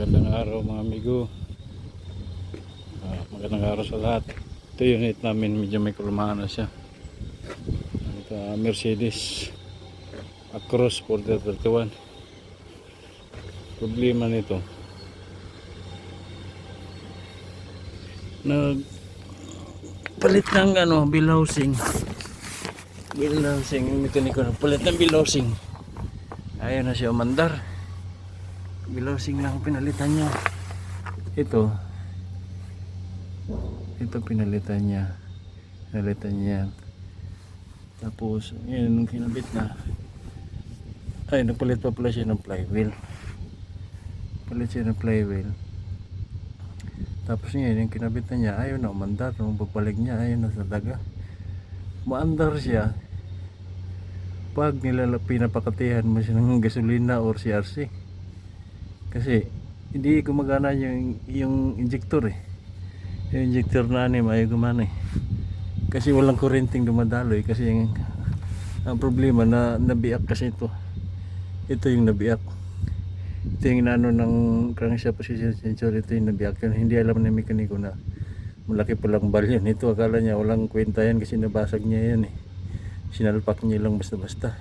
Magandang araw mga amigo. Magandang araw sa lahat. Ito yung unit namin, medyo may kulmaan na siya. Ito, Mercedes Across 4031. Problema nito, palit ng bill housing. Yung mekaniko na palit ng bill housing. Ayaw na siya umandar. Bill housing lang pinalitan niya. Ito pinalitan niya. Tapos yun, nung kinabit na, ay nagpalit pa pala siya ng flywheel. Tapos yun, yung kinabit na niya, ayaw na umandar. Nung pagbalik niya, ayaw na sa daga. Maandar siya pag pinapakatihan mo siya ng gasolina or CRC. Kasi hindi gumagana yung injector eh. Yung injector na ayaw gumana eh. Kasi walang kurenting dumadaloy. Kasi ang problema na nabiyak kasi ito. Ito yung nabiyak. Ito yung inano ng crankshaft position sensor. Ito yung nabiyak yun. Hindi alam ng mekaniko na malaki palang bal yun. Ito akala niya walang kwenta yan kasi nabasag niya yan eh. Sinalpak niya lang basta-basta.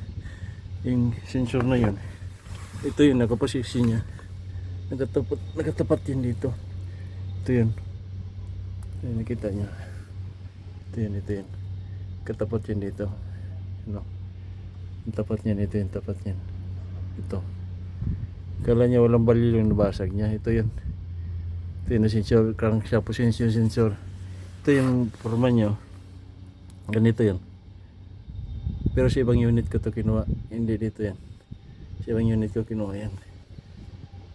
Yung sensor na yun, ito yun, nakaposisyon niya. Nakatapat yun dito. Ito yun. Ayun, nakita niya. Ito yun. Katapat yun dito. Yung tapat niyan, ito yung tapat niyan. Ito. Kala niya walang balil yung nabasag niya. Ito yun. Ito yun na sensor, crankshaft position sensor. Ito yung forma niya. Ganito yun. Pero sa ibang unit ko ito kinuha. Hindi dito yan. Sa ibang unit ko kinuha yan.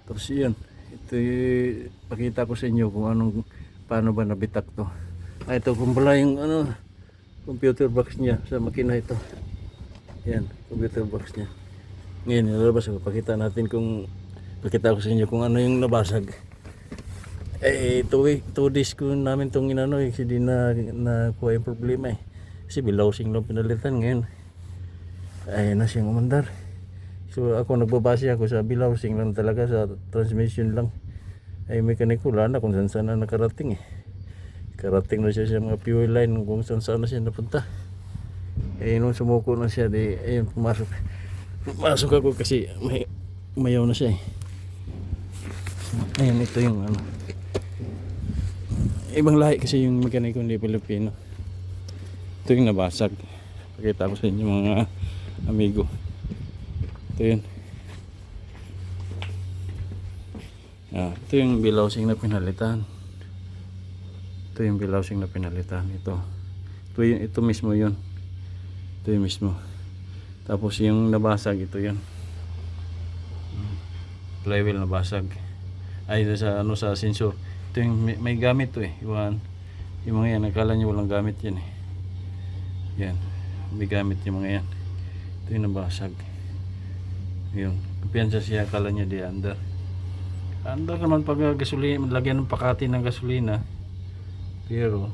Tapos yun. Ito yung pakita ko sa inyo kung paano ba nabitak to. Ito kung pala yung computer box niya sa makina ito. Yan, computer box niya. Ngayon, nilabas ko. Pakita ko sa inyo kung ano yung nabasag. Two days ko namin itong hindi na kuha yung problema eh. Kasi bilawsing lang pinalitan ngayon. Ay na siyang umandar. So ako nagbabase ako sa bilawsing lang talaga, sa transmission lang. Ay mekaniko wala na kung saan na nakarating eh. Karating na siya sa mga fuel line kung saan na siya napunta. Eh nung sumuko na siya, ayun pumasok ako kasi mayaw na siya eh. Ayun, ito yung ibang lahi kasi yung mekaniko hindi Pilipino. Ito yung nabasag. Pakita ko sa inyo mga amigo. Ito yun. Ito yung bill housing na pinalitan. Ito mismo yun. Ito yung mismo. Tapos yung nabasag, ito yun. Flywheel nabasag. Ay, sa sensor. Ito yung may gamit to eh. Yung mga yan, nakala nyo walang gamit yan eh. Yan, may gamit yung mga yan. Ito yung nabasag. Yun, kumpiyansa siya, akala niya di under naman pag gasolina, lagyan ng pakati ng gasolina. Pero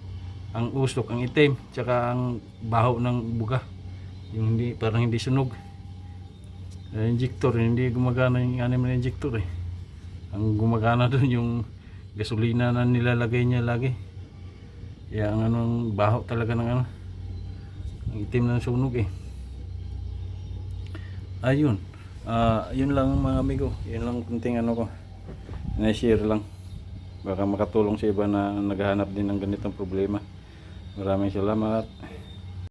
ang usok, ang itim, tsaka ang baho ng buga, yung parang hindi sunog. Injector, hindi gumagana yung injector eh. Ang gumagana doon yung gasolina na nilalagay niya lagi. Kaya ang baho talaga ng ang itim ng sunog eh. Ayun. Yun lang mga amigo. Yun lang kunting ko. Na-share lang. Baka makatulong sa iba na naghahanap din ng ganitong problema. Maraming salamat.